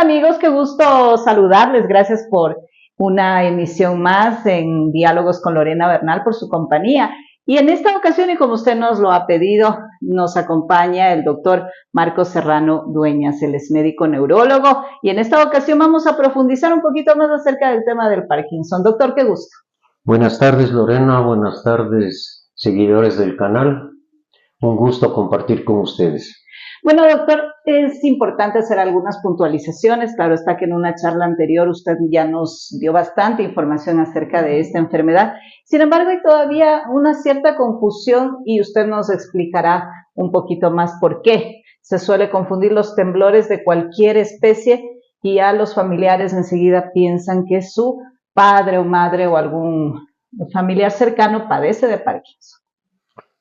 amigos? Qué gusto saludarles. Gracias por una emisión más en Diálogos con Lorena Bernal, por su compañía. Y en esta ocasión, y como usted nos lo ha pedido, nos acompaña el doctor Marcos Serrano Dueñas. Él es médico neurólogo y en esta ocasión vamos a profundizar un poquito más acerca del tema del Parkinson. Doctor, qué gusto. Buenas tardes, Lorena. Buenas tardes, seguidores del canal. Un gusto compartir con ustedes. Bueno, doctor, es importante hacer algunas puntualizaciones. Claro está que en una charla anterior usted ya nos dio bastante información acerca de esta enfermedad. Sin embargo, hay todavía una cierta confusión y usted nos explicará un poquito más por qué. Se suele confundir los temblores de cualquier especie y ya los familiares enseguida piensan que su padre o madre o algún familiar cercano padece de Parkinson.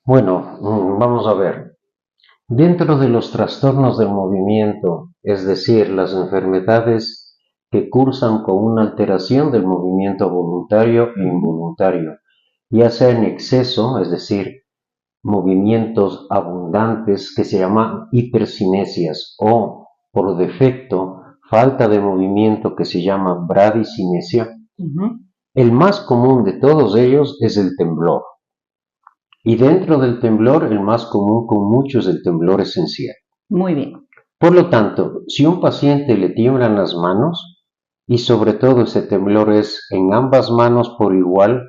Bueno, vamos a ver. Dentro de los trastornos del movimiento, es decir, las enfermedades que cursan con una alteración del movimiento voluntario e involuntario, ya sea en exceso, es decir, movimientos abundantes que se llaman hipercinesias, o por defecto, falta de movimiento que se llama bradicinesia. El más común de todos ellos es el temblor. Y dentro del temblor, el más común con muchos es el temblor esencial. Muy bien. Por lo tanto, si a un paciente le tiemblan las manos, y sobre todo ese temblor es en ambas manos por igual,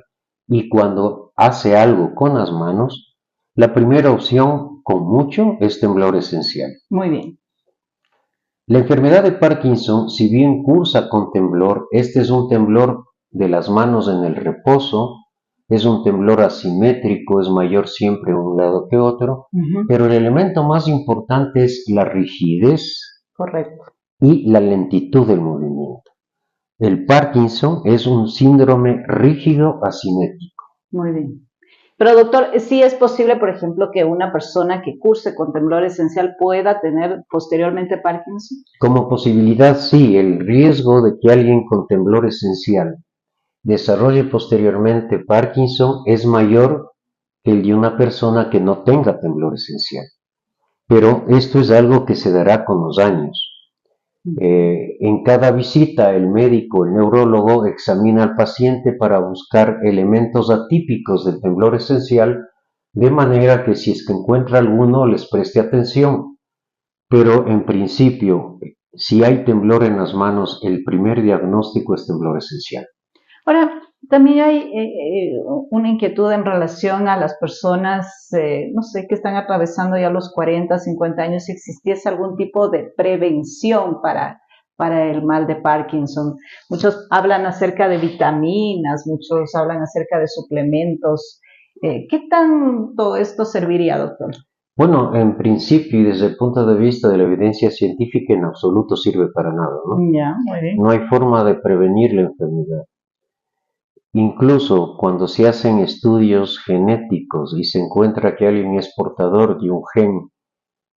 y cuando hace algo con las manos, la primera opción, con mucho, es temblor esencial. Muy bien. La enfermedad de Parkinson, si bien cursa con temblor, este es un temblor de las manos en el reposo, es un temblor asimétrico, es mayor siempre un lado que otro, pero el elemento más importante es la rigidez. Correcto. Y la lentitud del movimiento. El Parkinson es un síndrome rígido asimétrico. Muy bien. Pero doctor, ¿sí es posible, por ejemplo, que una persona que curse con temblor esencial pueda tener posteriormente Parkinson? Como posibilidad, sí. El riesgo de que alguien con temblor esencial desarrolle posteriormente Parkinson es mayor que el de una persona que no tenga temblor esencial. Pero esto es algo que se dará con los años. En cada visita el médico, el neurólogo, examina al paciente para buscar elementos atípicos del temblor esencial, de manera que si es que encuentra alguno les preste atención. Pero en principio, si hay temblor en las manos, el primer diagnóstico es temblor esencial. Ahora, también hay una inquietud en relación a las personas, no sé, que están atravesando ya los 40, 50 años, si existiese algún tipo de prevención para el mal de Parkinson. Muchos hablan acerca de vitaminas, muchos hablan acerca de suplementos. ¿Qué tanto esto serviría, doctor? Bueno, en principio y desde el punto de vista de la evidencia científica en absoluto sirve para nada, ¿no? Ya, muy bien. No hay forma de prevenir la enfermedad. Incluso cuando se hacen estudios genéticos y se encuentra que alguien es portador de un gen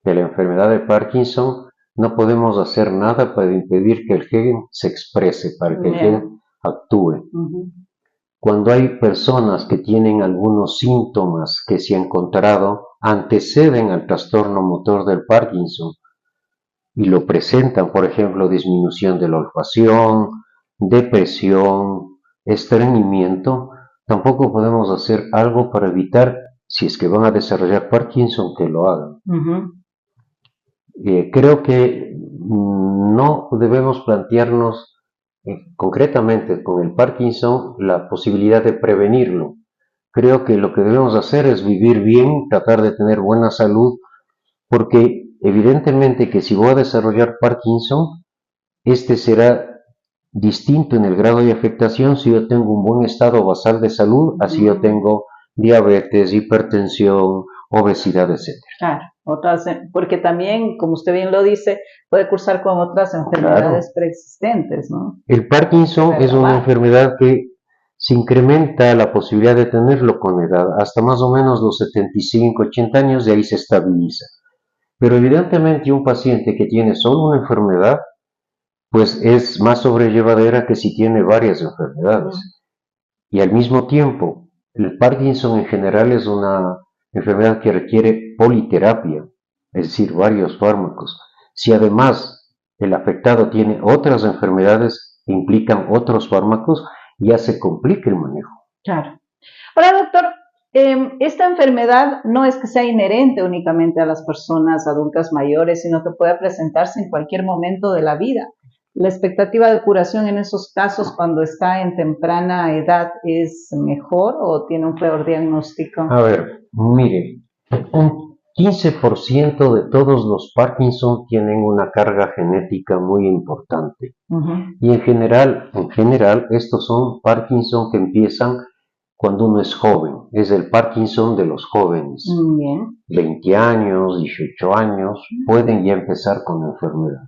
de la enfermedad de Parkinson, no podemos hacer nada para impedir que el gen se exprese, para que el gen actúe. Cuando hay personas que tienen algunos síntomas que se han encontrado anteceden al trastorno motor del Parkinson y lo presentan, por ejemplo, disminución de la olfacción, depresión, estreñimiento, tampoco podemos hacer algo para evitar, si es que van a desarrollar Parkinson, que lo hagan. Creo que no debemos plantearnos concretamente con el Parkinson la posibilidad de prevenirlo. Creo que lo que debemos hacer es vivir bien, tratar de tener buena salud, porque evidentemente que si voy a desarrollar Parkinson, este será distinto en el grado de afectación si yo tengo un buen estado basal de salud, así yo tengo diabetes, hipertensión, obesidad, etc. Claro, porque también, como usted bien lo dice, puede cursar con otras enfermedades preexistentes, ¿no? El Parkinson es una enfermedad que se incrementa la posibilidad de tenerlo con edad, hasta más o menos los 75, 80 años, de ahí se estabiliza. Pero evidentemente un paciente que tiene solo una enfermedad, pues es más sobrellevadera que si tiene varias enfermedades. Y al mismo tiempo, el Parkinson en general es una enfermedad que requiere politerapia, es decir, varios fármacos. Si además el afectado tiene otras enfermedades que implican otros fármacos, ya se complica el manejo. Claro. Ahora, doctor, esta enfermedad no es que sea inherente únicamente a las personas adultas mayores, sino que puede presentarse en cualquier momento de la vida. ¿La expectativa de curación en esos casos, cuando está en temprana edad, es mejor o tiene un peor diagnóstico? A ver, mire, un 15% de todos los Parkinson tienen una carga genética muy importante. Y en general, estos son Parkinson que empiezan cuando uno es joven. Es el Parkinson de los jóvenes. Bien. 20 años, 18 años, pueden ya empezar con la enfermedad.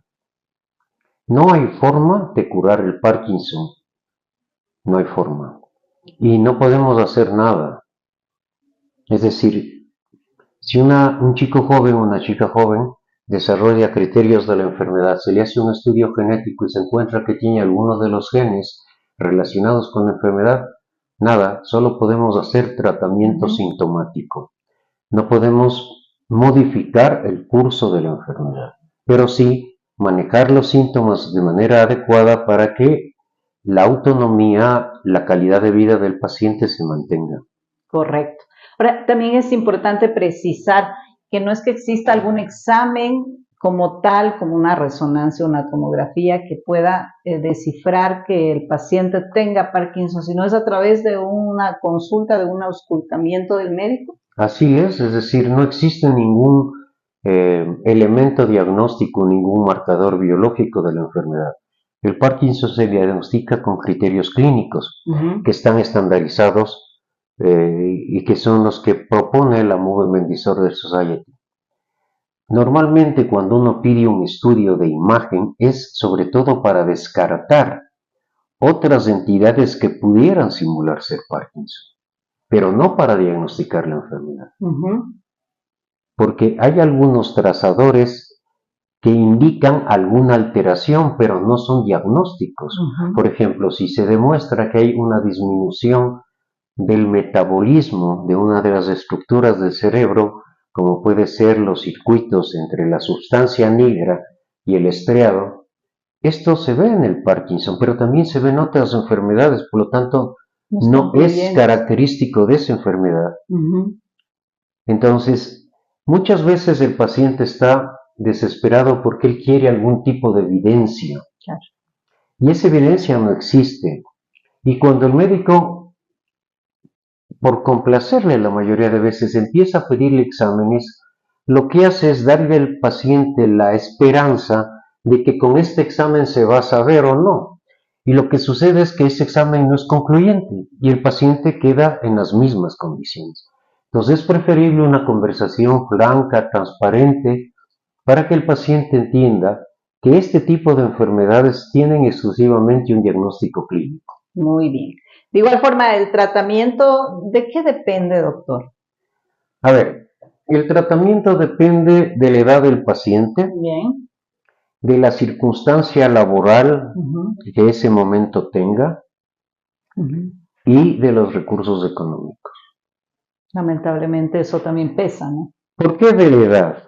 No hay forma de curar el Parkinson. No hay forma. Y no podemos hacer nada. Es decir, si un chico joven o una chica joven desarrolla criterios de la enfermedad, se le hace un estudio genético y se encuentra que tiene algunos de los genes relacionados con la enfermedad, nada, solo podemos hacer tratamiento sintomático. No podemos modificar el curso de la enfermedad, pero sí manejar los síntomas de manera adecuada para que la autonomía, la calidad de vida del paciente se mantenga. Correcto. Ahora, también es importante precisar que no es que exista algún examen como tal, como una resonancia, una tomografía, que pueda descifrar que el paciente tenga Parkinson, sino es a través de una consulta, de un auscultamiento del médico. Así es decir, no existe ningún elemento diagnóstico, ningún marcador biológico de la enfermedad. El Parkinson se diagnostica con criterios clínicos que están estandarizados y que son los que propone la Movement Disorder Society. Normalmente cuando uno pide un estudio de imagen es sobre todo para descartar otras entidades que pudieran simular ser Parkinson, pero no para diagnosticar la enfermedad. Porque hay algunos trazadores que indican alguna alteración, pero no son diagnósticos. Por ejemplo, si se demuestra que hay una disminución del metabolismo de una de las estructuras del cerebro, como puede ser los circuitos entre la sustancia negra y el estriado, esto se ve en el Parkinson, pero también se ve en otras enfermedades, por lo tanto, no es característico de esa enfermedad. Entonces, muchas veces el paciente está desesperado porque él quiere algún tipo de evidencia. Claro. Y esa evidencia no existe. Y cuando el médico, por complacerle la mayoría de veces, empieza a pedirle exámenes, lo que hace es darle al paciente la esperanza de que con este examen se va a saber o no. Y lo que sucede es que ese examen no es concluyente y el paciente queda en las mismas condiciones. Entonces es preferible una conversación franca, transparente, para que el paciente entienda que este tipo de enfermedades tienen exclusivamente un diagnóstico clínico. Muy bien. De igual forma, el tratamiento, ¿de qué depende, doctor? A ver, el tratamiento depende de la edad del paciente, bien, de la circunstancia laboral que ese momento tenga y de los recursos económicos. Lamentablemente eso también pesa, ¿no? ¿Por qué de la edad?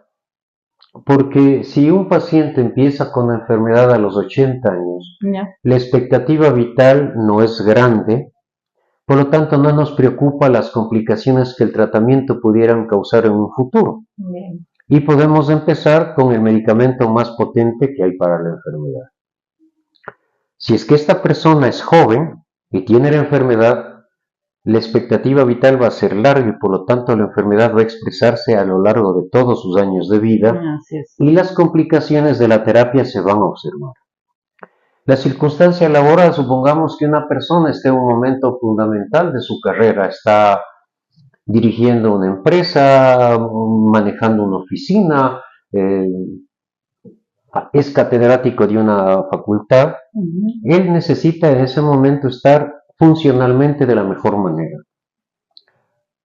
Porque si un paciente empieza con la enfermedad a los 80 años, la expectativa vital no es grande, por lo tanto no nos preocupa las complicaciones que el tratamiento pudieran causar en un futuro. Bien. Y podemos empezar con el medicamento más potente que hay para la enfermedad. Si es que esta persona es joven y tiene la enfermedad, la expectativa vital va a ser larga y por lo tanto la enfermedad va a expresarse a lo largo de todos sus años de vida y las complicaciones de la terapia se van a observar. La circunstancia laboral, supongamos que una persona esté en un momento fundamental de su carrera, está dirigiendo una empresa, manejando una oficina, es catedrático de una facultad, él necesita en ese momento estar funcionalmente de la mejor manera.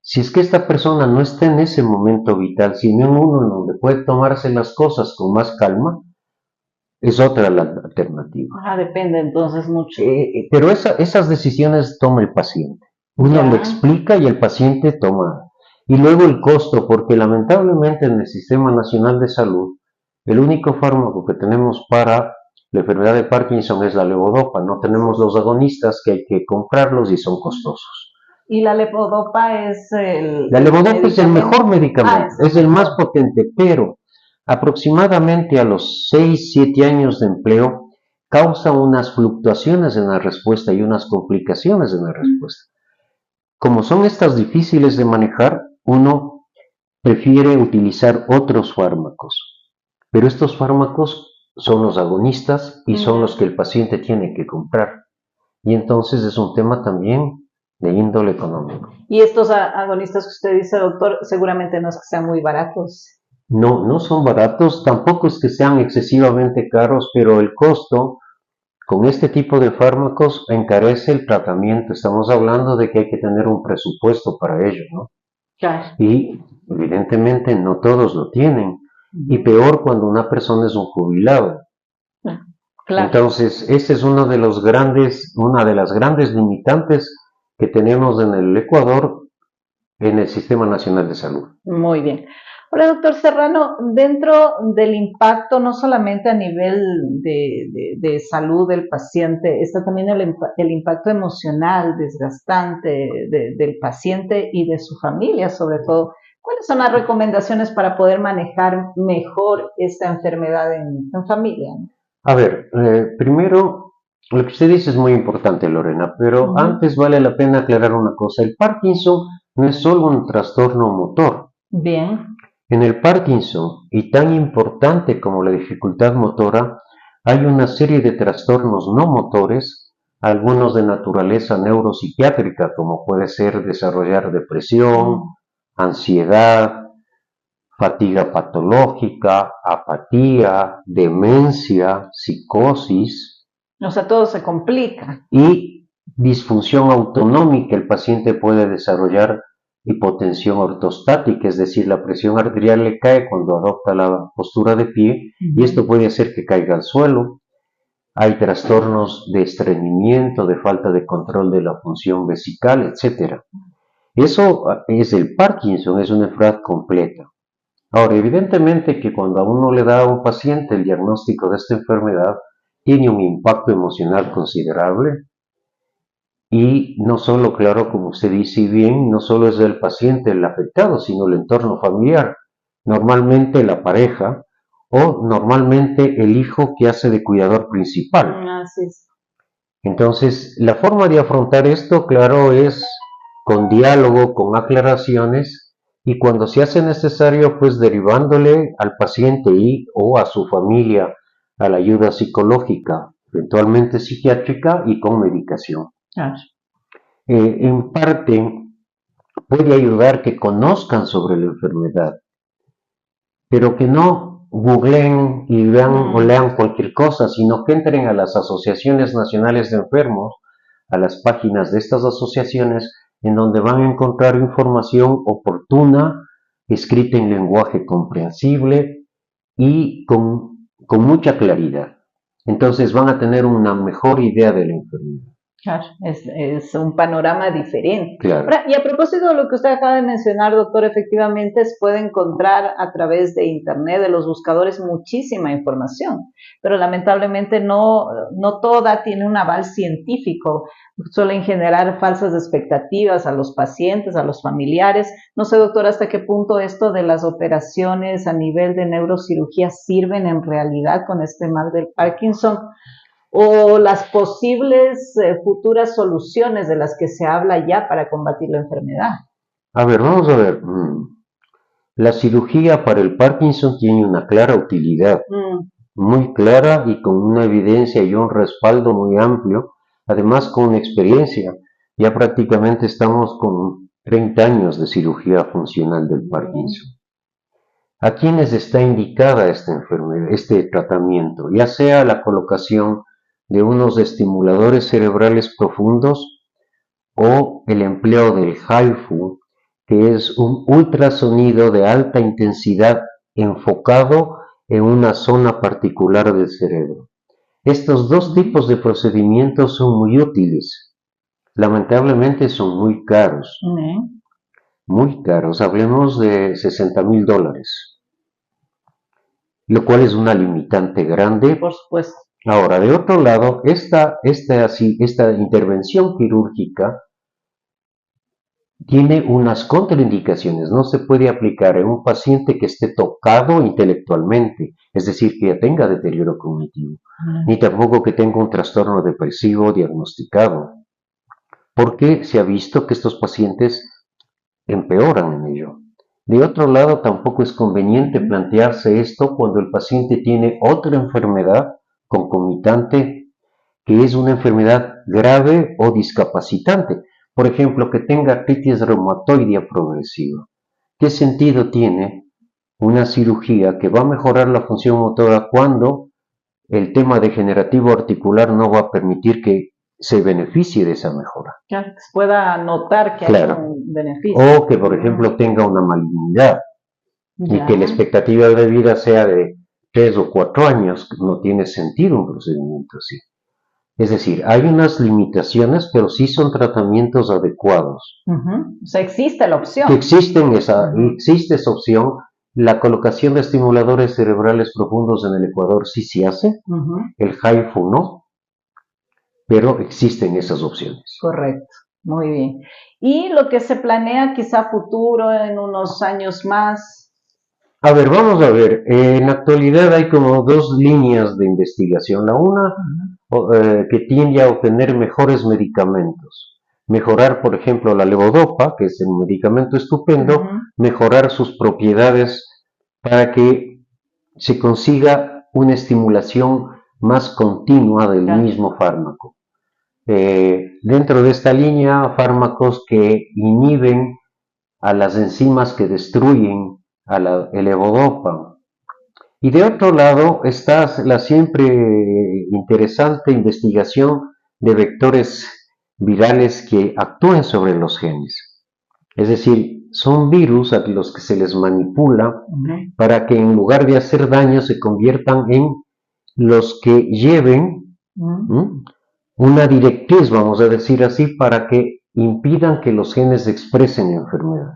Si es que esta persona no está en ese momento vital, sino en uno en donde puede tomarse las cosas con más calma, es otra la alternativa. Depende entonces mucho. Pero esas decisiones toma el paciente. Uno le explica y el paciente toma. Y luego el costo, porque lamentablemente en el Sistema Nacional de Salud, el único fármaco que tenemos para La enfermedad de Parkinson es la levodopa, no tenemos los agonistas que hay que comprarlos y son costosos. Y la levodopa es La levodopa es el mejor Ah, medicamento, es es el más potente, pero aproximadamente a los 6-7 años de empleo causa unas fluctuaciones en la respuesta y unas complicaciones en la respuesta. Como son estas difíciles de manejar, uno prefiere utilizar otros fármacos, pero estos fármacos son los agonistas y son los que el paciente tiene que comprar. Y entonces es un tema también de índole económico. Y estos agonistas que usted dice, doctor, seguramente no es que sean muy baratos. No, no son baratos, tampoco es que sean excesivamente caros, pero el costo con este tipo de fármacos encarece el tratamiento. Estamos hablando de que hay que tener un presupuesto para ello, ¿no? Claro. Y evidentemente no todos lo tienen. Y peor cuando una persona es un jubilado. Claro. Entonces, ese es una de las grandes limitantes que tenemos en el Ecuador en el Sistema Nacional de Salud. Muy bien. Ahora, doctor Serrano, dentro del impacto, no solamente a nivel de salud del paciente, está también el impacto emocional desgastante del paciente y de su familia, sobre todo. ¿Cuáles son las recomendaciones para poder manejar mejor esta enfermedad en familia? A ver, primero, lo que usted dice es muy importante, Lorena, pero antes vale la pena aclarar una cosa. El Parkinson no es solo un trastorno motor. Bien. En el Parkinson, y tan importante como la dificultad motora, hay una serie de trastornos no motores, algunos de naturaleza neuropsiquiátrica, como puede ser desarrollar depresión, ansiedad, fatiga patológica, apatía, demencia, psicosis. O sea, todo se complica. Y disfunción autonómica, el paciente puede desarrollar hipotensión ortostática, es decir, la presión arterial le cae cuando adopta la postura de pie y esto puede hacer que caiga al suelo. Hay trastornos de estreñimiento, de falta de control de la función vesical, etc. Eso es el Parkinson, es una enfermedad completa. Ahora, evidentemente que cuando a uno le da a un paciente el diagnóstico de esta enfermedad, tiene un impacto emocional considerable. Y no solo, claro, como usted dice bien, no solo es el paciente el afectado, sino el entorno familiar. Normalmente la pareja o normalmente el hijo que hace de cuidador principal. Así es. Entonces, la forma de afrontar esto, claro, es con diálogo, con aclaraciones y cuando se hace necesario, pues derivándole al paciente o a su familia a la ayuda psicológica, eventualmente psiquiátrica y con medicación. Claro. En parte puede ayudar que conozcan sobre la enfermedad, pero que no googleen y vean o lean cualquier cosa, sino que entren a las asociaciones nacionales de enfermos, a las páginas de estas asociaciones, en donde van a encontrar información oportuna, escrita en lenguaje comprensible y con mucha claridad. Entonces van a tener una mejor idea de la enfermedad. Claro, es un panorama diferente. Claro. Ahora, y a propósito de lo que usted acaba de mencionar, doctor, efectivamente se puede encontrar a través de Internet, de los buscadores, muchísima información, pero lamentablemente no toda tiene un aval científico. Suelen generar falsas expectativas a los pacientes, a los familiares. No sé, doctor, hasta qué punto esto de las operaciones a nivel de neurocirugía sirven en realidad con este mal del Parkinson, o las posibles futuras soluciones de las que se habla ya para combatir la enfermedad. A ver, vamos a ver. La cirugía para el Parkinson tiene una clara utilidad, muy clara y con una evidencia y un respaldo muy amplio, además con una experiencia. Ya prácticamente estamos con 30 años de cirugía funcional del Parkinson. ¿A quiénes está indicada esta enfermedad, este tratamiento? Ya sea la colocación de unos estimuladores cerebrales profundos o el empleo del HIFU, que es un ultrasonido de alta intensidad enfocado en una zona particular del cerebro. Estos dos tipos de procedimientos son muy útiles. Lamentablemente son muy caros. Muy caros. Hablemos de $60,000. Lo cual es una limitante grande. Por supuesto. Ahora, de otro lado, esta intervención quirúrgica tiene unas contraindicaciones. No se puede aplicar en un paciente que esté tocado intelectualmente, es decir, que ya tenga deterioro cognitivo, ni tampoco que tenga un trastorno depresivo diagnosticado, porque se ha visto que estos pacientes empeoran en ello. De otro lado, tampoco es conveniente plantearse esto cuando el paciente tiene otra enfermedad concomitante que es una enfermedad grave o discapacitante. Por ejemplo, que tenga artritis reumatoidea progresiva. ¿Qué sentido tiene una cirugía que va a mejorar la función motora cuando el tema degenerativo articular no va a permitir que se beneficie de esa mejora? Que pueda notar que hay un beneficio. O que, por ejemplo, tenga una malignidad y que la expectativa de vida sea de 3 o 4 años. No tiene sentido un procedimiento así. Es decir, hay unas limitaciones, pero sí son tratamientos adecuados. O sea, existe la opción. Existe esa opción. La colocación de estimuladores cerebrales profundos en el Ecuador sí se hace. El HIFU no, pero existen esas opciones. Correcto, muy bien. Y lo que se planea quizá futuro, en unos años más. A ver, vamos a ver. En la actualidad hay como 2 líneas de investigación. La una que tiende a obtener mejores medicamentos. Mejorar, por ejemplo, la levodopa, que es un medicamento estupendo, mejorar sus propiedades para que se consiga una estimulación más continua del mismo fármaco. Dentro de esta línea, fármacos que inhiben a las enzimas que destruyen a la levodopa. Y de otro lado está la siempre interesante investigación de vectores virales que actúan sobre los genes. Es decir, son virus a los que se les manipula para que en lugar de hacer daño se conviertan en los que lleven una directriz, vamos a decir así, para que impidan que los genes expresen enfermedad.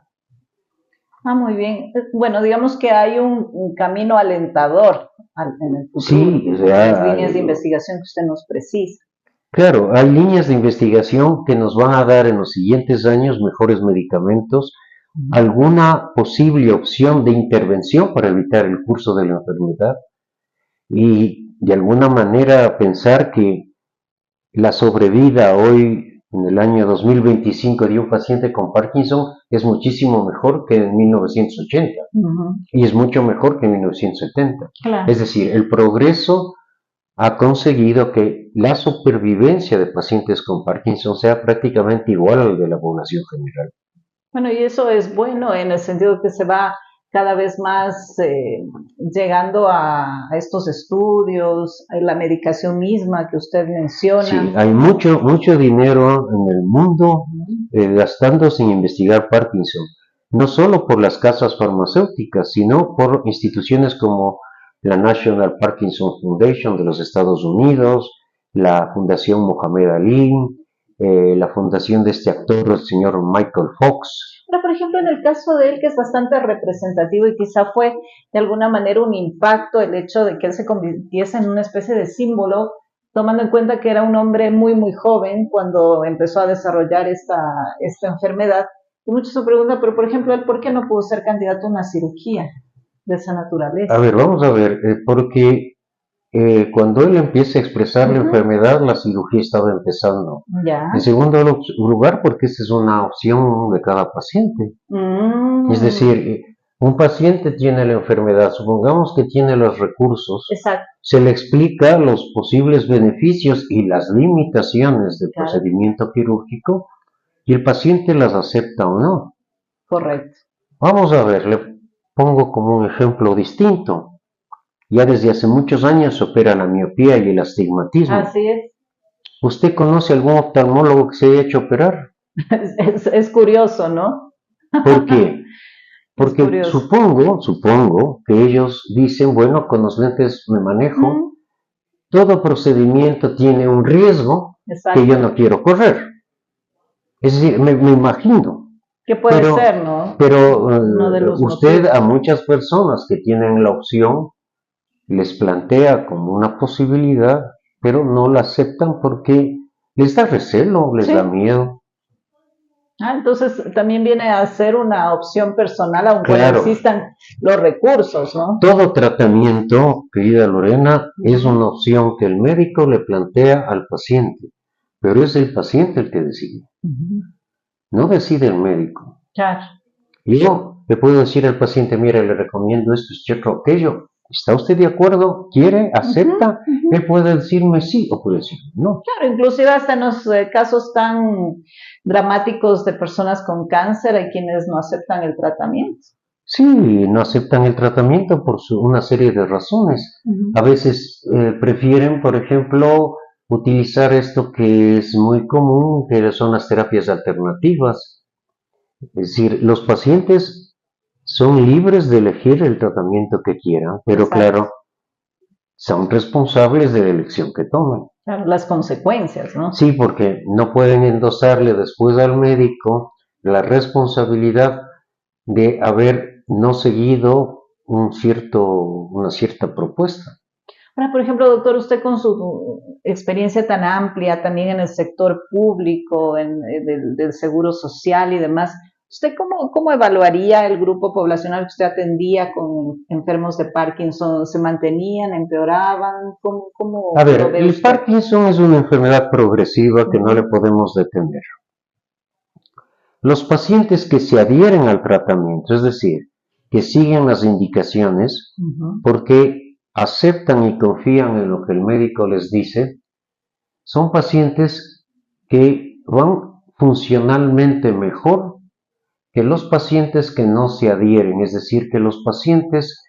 Muy bien. Bueno, digamos que hay un camino alentador en el futuro. Sí, las líneas de investigación que usted nos precisa. Claro, hay líneas de investigación que nos van a dar en los siguientes años mejores medicamentos, alguna posible opción de intervención para evitar el curso de la enfermedad y de alguna manera pensar que la sobrevida hoy en el año 2025 de un paciente con Parkinson es muchísimo mejor que en 1980 y es mucho mejor que en 1970. Claro. Es decir, el progreso ha conseguido que la supervivencia de pacientes con Parkinson sea prácticamente igual al de la población general. Bueno, y eso es bueno en el sentido que se va cada vez más llegando a estos estudios, a la medicación misma que usted menciona. Sí, hay mucho dinero en el mundo gastándose en investigar Parkinson, no solo por las casas farmacéuticas, sino por instituciones como la National Parkinson Foundation de los Estados Unidos, la Fundación Mohamed Ali, la fundación de este actor, el señor Michael Fox. Pero, por ejemplo, en el caso de él, que es bastante representativo y quizá fue de alguna manera un impacto el hecho de que él se convirtiese en una especie de símbolo, tomando en cuenta que era un hombre muy, muy joven cuando empezó a desarrollar esta enfermedad. Y muchos se preguntan, pero, por ejemplo, él, ¿por qué no pudo ser candidato a una cirugía de esa naturaleza? A ver, vamos a ver, porque cuando él empieza a expresar la enfermedad, la cirugía estaba empezando. En segundo lugar, porque esa es una opción de cada paciente. Es decir, un paciente tiene la enfermedad, supongamos que tiene los recursos, se le explica los posibles beneficios y las limitaciones del procedimiento quirúrgico y el paciente las acepta o no. Correcto. Vamos a ver, le pongo como un ejemplo distinto. Ya desde hace muchos años se opera la miopía y el astigmatismo. Así es. ¿Usted conoce algún oftalmólogo que se haya hecho operar? Es curioso, ¿no? ¿Por qué? Porque supongo que ellos dicen, bueno, con los lentes me manejo, todo procedimiento tiene un riesgo que yo no quiero correr. Es decir, me imagino. Que puede ser, ¿no? Pero usted a muchas personas que tienen la opción les plantea como una posibilidad pero no la aceptan porque les da recelo, les Sí. da miedo. Entonces también viene a ser una opción personal, aun cuando Claro, existan los recursos, ¿no? todo tratamiento, querida Lorena, es una opción que el médico le plantea al paciente, pero es el paciente el que decide, no decide el médico. Claro. Yo le puedo decir al paciente, mire, le recomiendo esto, esto, aquello. ¿Está usted de acuerdo? ¿Quiere? ¿Acepta? Él puede decirme sí o puede decir no. Claro, inclusive hasta en los casos tan dramáticos de personas con cáncer hay quienes no aceptan el tratamiento. Sí, no aceptan el tratamiento por una serie de razones. A veces prefieren, por ejemplo, utilizar esto que es muy común, que son las terapias alternativas. Es decir, los pacientes son libres de elegir el tratamiento que quieran, pero Exacto. claro, son responsables de la elección que tomen. Claro, las consecuencias, ¿no? Sí, porque no pueden endosarle después al médico la responsabilidad de haber no seguido una cierta propuesta. Ahora, por ejemplo, doctor, usted con su experiencia tan amplia también en el sector público, del seguro social y demás, ¿usted cómo evaluaría el grupo poblacional que usted atendía con enfermos de Parkinson? ¿Se mantenían, empeoraban? ¿Cómo A lo ver, ve el usted? Parkinson es una enfermedad progresiva que no le podemos detener. Los pacientes que se adhieren al tratamiento, es decir, que siguen las indicaciones, porque aceptan y confían en lo que el médico les dice, son pacientes que van funcionalmente mejor que los pacientes que no se adhieren, es decir, que los pacientes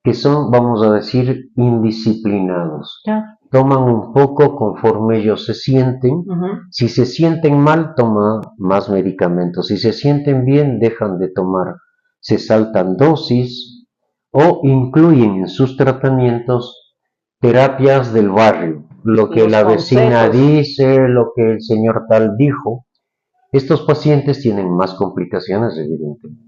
que son, vamos a decir, indisciplinados. Toman un poco conforme ellos se sienten. Si se sienten mal, toman más medicamentos. Si se sienten bien, dejan de tomar. Se saltan dosis o incluyen en sus tratamientos terapias del barrio. Lo que la vecina dice, lo que el señor tal dijo. Estos pacientes tienen más complicaciones, evidentemente.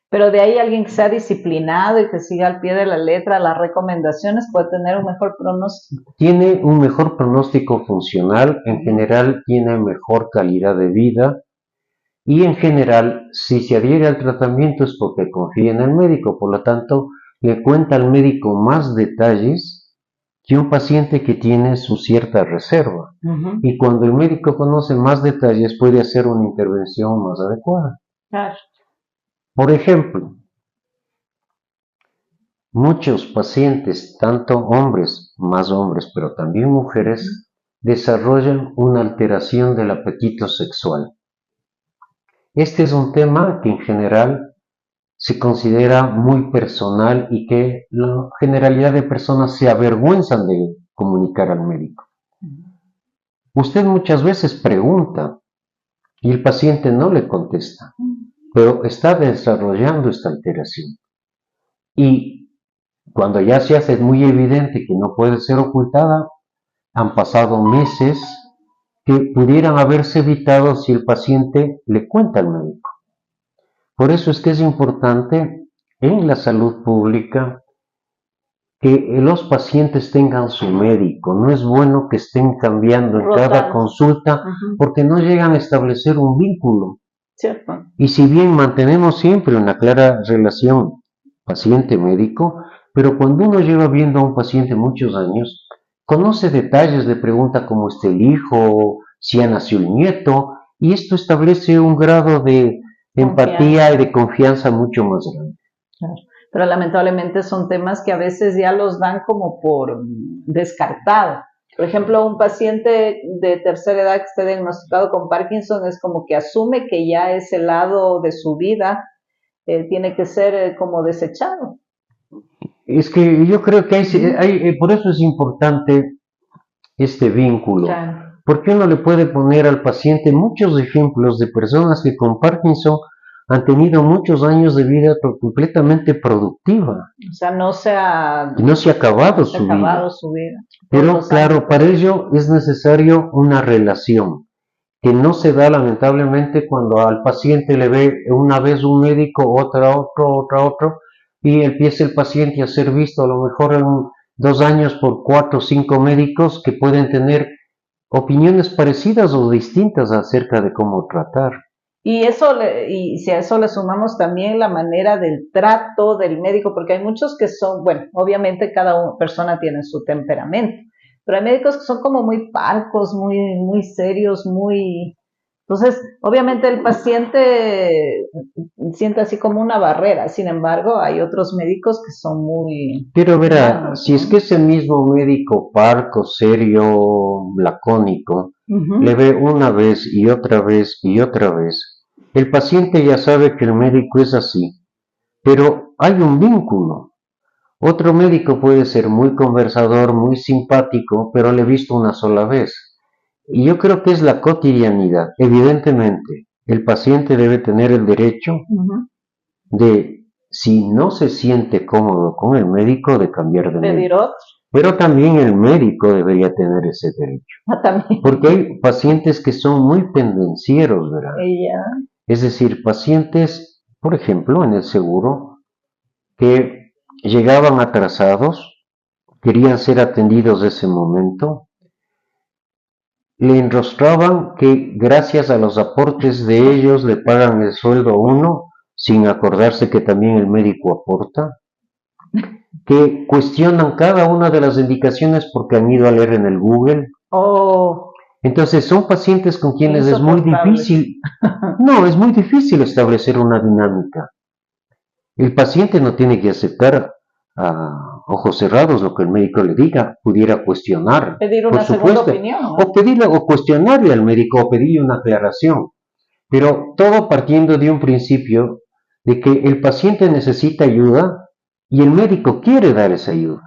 Pero de ahí alguien que sea disciplinado y que siga al pie de la letra las recomendaciones puede tener un mejor pronóstico. Tiene un mejor pronóstico funcional, en general tiene mejor calidad de vida y en general si se adhiere al tratamiento es porque confía en el médico, por lo tanto le cuenta al médico más detalles que un paciente que tiene su cierta reserva. Y cuando el médico conoce más detalles puede hacer una intervención más adecuada. Claro. Por ejemplo, muchos pacientes, tanto hombres, más hombres, pero también mujeres, desarrollan una alteración del apetito sexual. Este es un tema que en general se considera muy personal y que la generalidad de personas se avergüenzan de comunicar al médico. Usted muchas veces pregunta y el paciente no le contesta, pero está desarrollando esta alteración. Y cuando ya se hace muy evidente que no puede ser ocultada, han pasado meses que pudieran haberse evitado si el paciente le cuenta al médico. Por eso es que es importante en la salud pública que los pacientes tengan su médico. No es bueno que estén cambiando en cada consulta porque no llegan a establecer un vínculo. ¿Cierto? Y si bien mantenemos siempre una clara relación paciente-médico, pero cuando uno lleva viendo a un paciente muchos años, conoce detalles, le pregunta cómo está el hijo, si ya nació el nieto, y esto establece un grado de empatía y de confianza mucho más grande. Claro. Pero lamentablemente son temas que a veces ya los dan como por descartado. Por ejemplo, un paciente de tercera edad que esté diagnosticado con Parkinson es como que asume que ya ese lado de su vida tiene que ser como desechado. Es que yo creo que por eso es importante este vínculo. Claro. Porque uno le puede poner al paciente muchos ejemplos de personas que con Parkinson han tenido muchos años de vida completamente productiva. O sea, no se ha acabado su vida. Pero claro, para ello es necesario una relación que no se da lamentablemente cuando al paciente le ve una vez un médico, otra otro, y empieza el paciente a ser visto a lo mejor 2 años por 4 o 5 médicos que pueden tener opiniones parecidas o distintas acerca de cómo tratar. Y eso, y si a eso le sumamos también la manera del trato del médico, porque hay muchos que son, bueno, obviamente cada persona tiene su temperamento, pero hay médicos que son como muy parcos, muy serios, muy... Entonces, obviamente el paciente siente así como una barrera, sin embargo, hay otros médicos que son muy Pero verá, humanos, si es ¿no? que ese mismo médico parco, serio, lacónico, le Ujú. ve una vez y otra vez y otra vez, el paciente ya sabe que el médico es así, pero hay un vínculo. Otro médico puede ser muy conversador, muy simpático, pero le he visto una sola vez. Y yo creo que es la cotidianidad. Evidentemente, el paciente debe tener el derecho Ujú. de, si no se siente cómodo con el médico, de cambiar de Pedir médico. otro, Pero también el médico debería tener ese derecho. también. Porque hay pacientes que son muy pendencieros, ¿verdad? Ella, Es decir, pacientes, por ejemplo, en el seguro, que llegaban atrasados, querían ser atendidos de ese momento, le enrostraban que gracias a los aportes de ellos le pagan el sueldo a uno, sin acordarse que también el médico aporta, que cuestionan cada una de las indicaciones porque han ido a leer en el Google. oh, Entonces son pacientes con quienes es muy insoportables. difícil, no, es muy difícil establecer una dinámica. El paciente no tiene que aceptar a ojos cerrados lo que el médico le diga, pudiera cuestionar, Pedir por una segunda supuesto, opinión, o ¿no? pedirle o cuestionarle al médico o pedirle una aclaración, pero todo partiendo de un principio de que el paciente necesita ayuda y el médico quiere dar esa ayuda.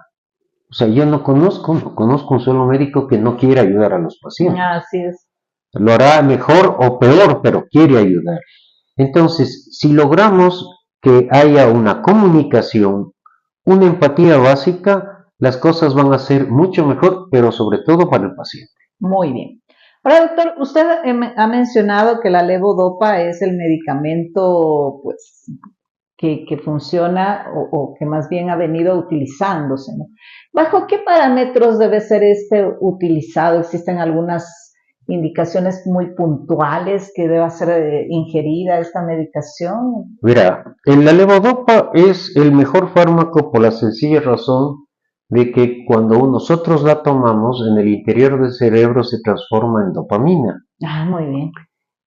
O sea, yo no conozco un solo médico que no quiera ayudar a los pacientes. Así es. Lo hará mejor o peor, pero quiere ayudar. Entonces, si logramos que haya una comunicación, una empatía básica, las cosas van a ser mucho mejor, pero sobre todo para el paciente. Muy bien. Ahora, doctor, usted ha mencionado que la levodopa es el medicamento, pues, que funciona o que más bien ha venido utilizándose, ¿no? ¿Bajo qué parámetros debe ser este utilizado? ¿Existen algunas indicaciones muy puntuales que deba ser ingerida esta medicación? Mira, la levodopa es el mejor fármaco por la sencilla razón de que cuando nosotros la tomamos, en el interior del cerebro se transforma en dopamina. Ah, muy bien.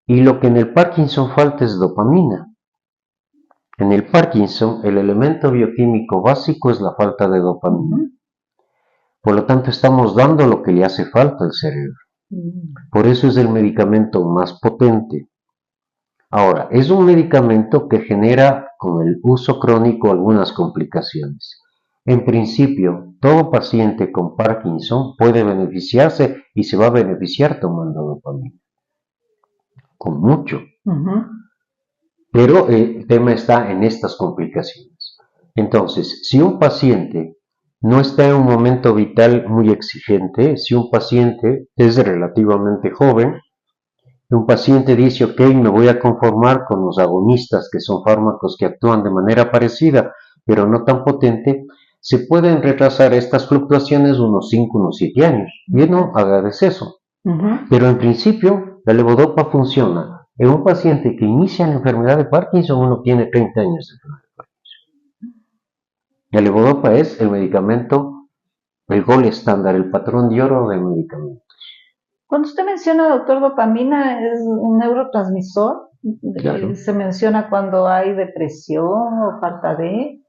Y lo que en el Parkinson falta es dopamina. En el Parkinson, el elemento bioquímico básico es la falta de dopamina. Ujú. Por lo tanto, estamos dando lo que le hace falta al cerebro. Mm. Por eso es el medicamento más potente. Ahora, es un medicamento que genera con el uso crónico algunas complicaciones. En principio, todo paciente con Parkinson puede beneficiarse y se va a beneficiar tomando dopamina, con mucho. Ujú. Pero el tema está en estas complicaciones. Entonces, si un paciente no está en un momento vital muy exigente, si un paciente es relativamente joven, un paciente dice, ok, me voy a conformar con los agonistas, que son fármacos que actúan de manera parecida, pero no tan potente, se pueden retrasar estas fluctuaciones unos 5, unos 7 años. Y no haga eso. Ujú. Pero en principio, la levodopa funciona. En un paciente que inicia la enfermedad de Parkinson, uno tiene 30 años de enfermedad de Parkinson. La levodopa es el medicamento, el gol estándar, el patrón de oro del medicamento. Cuando usted menciona, doctor, dopamina, ¿es un neurotransmisor? Claro. Se menciona cuando hay depresión o falta de...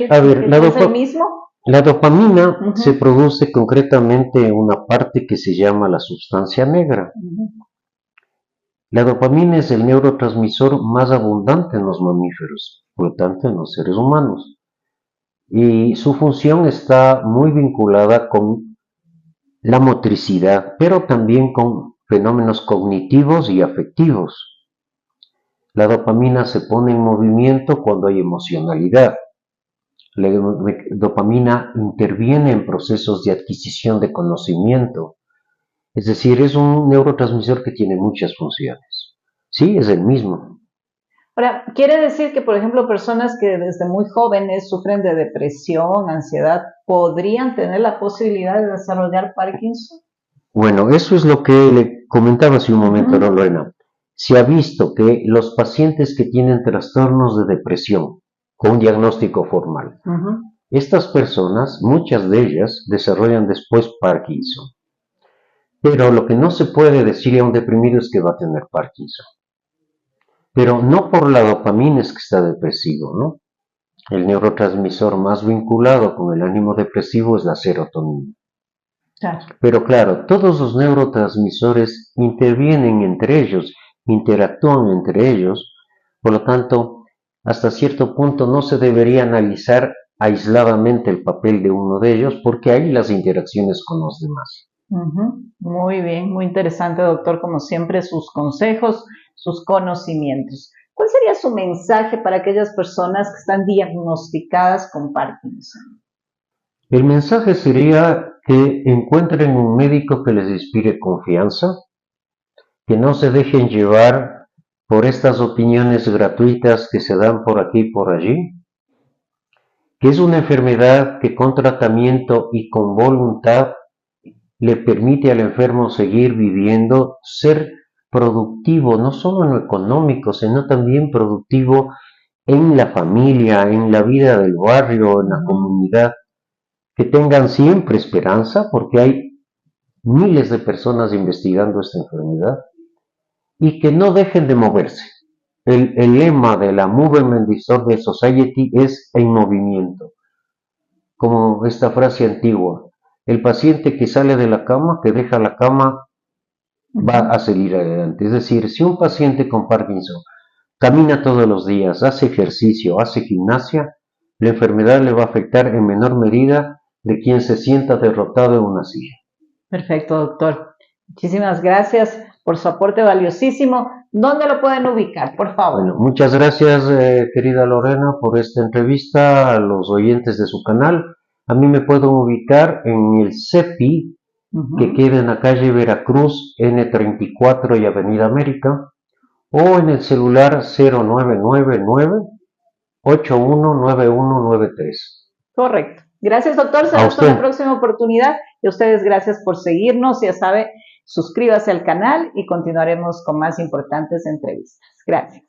A ver, ¿Es el mismo? la dopamina se Ujú, produce concretamente en una parte que se llama la sustancia negra. ujú. La dopamina es el neurotransmisor más abundante en los mamíferos, por lo tanto en los seres humanos. Y su función está muy vinculada con la motricidad, pero también con fenómenos cognitivos y afectivos. La dopamina se pone en movimiento cuando hay emocionalidad. La dopamina interviene en procesos de adquisición de conocimiento. Es decir, es un neurotransmisor que tiene muchas funciones. Sí, es el mismo. Ahora, quiere decir que, por ejemplo, personas que desde muy jóvenes sufren de depresión, ansiedad, podrían tener la posibilidad de desarrollar Parkinson. Bueno, eso es lo que le comentaba hace un momento, ¿no, Ujú, Lorena? Se ha visto que los pacientes que tienen trastornos de depresión con un diagnóstico formal, ujú. estas personas, muchas de ellas, desarrollan después Parkinson. Pero lo que no se puede decir a un deprimido es que va a tener Parkinson. Pero no por la dopamina es que está depresivo, ¿no? El neurotransmisor más vinculado con el ánimo depresivo es la serotonina. Claro. Pero claro, todos los neurotransmisores intervienen entre ellos, interactúan entre ellos, por lo tanto, hasta cierto punto no se debería analizar aisladamente el papel de uno de ellos porque hay las interacciones con los demás. Ujú. Muy bien, muy interesante, doctor, como siempre, sus consejos, sus conocimientos. ¿Cuál sería su mensaje para aquellas personas que están diagnosticadas con Parkinson? El mensaje sería que encuentren un médico que les inspire confianza, que no se dejen llevar por estas opiniones gratuitas que se dan por aquí y por allí, que es una enfermedad que con tratamiento y con voluntad le permite al enfermo seguir viviendo, ser productivo, no solo en lo económico, sino también productivo en la familia, en la vida del barrio, en la Ujú. comunidad, que tengan siempre esperanza, porque hay miles de personas investigando esta enfermedad, y que no dejen de moverse. El lema de la Movement Disorder Society es en movimiento, como esta frase antigua. El paciente que sale de la cama, que deja la cama, va Ujú. a seguir adelante. Es decir, si un paciente con Parkinson camina todos los días, hace ejercicio, hace gimnasia, la enfermedad le va a afectar en menor medida de quien se sienta derrotado en una silla. Perfecto, doctor. Muchísimas gracias por su aporte valiosísimo. ¿Dónde lo pueden ubicar, por Bueno, favor? muchas gracias, querida Lorena, por esta entrevista a los oyentes de su canal. A mí me pueden ubicar en el CEPI, que Ujú. queda en la calle Veracruz, N34 y Avenida América, o en el celular 0999-819193. Correcto. Gracias, doctor. A Será hasta una usted. próxima oportunidad. Y a ustedes, gracias por seguirnos. Ya sabe, suscríbase al canal y continuaremos con más importantes entrevistas. Gracias.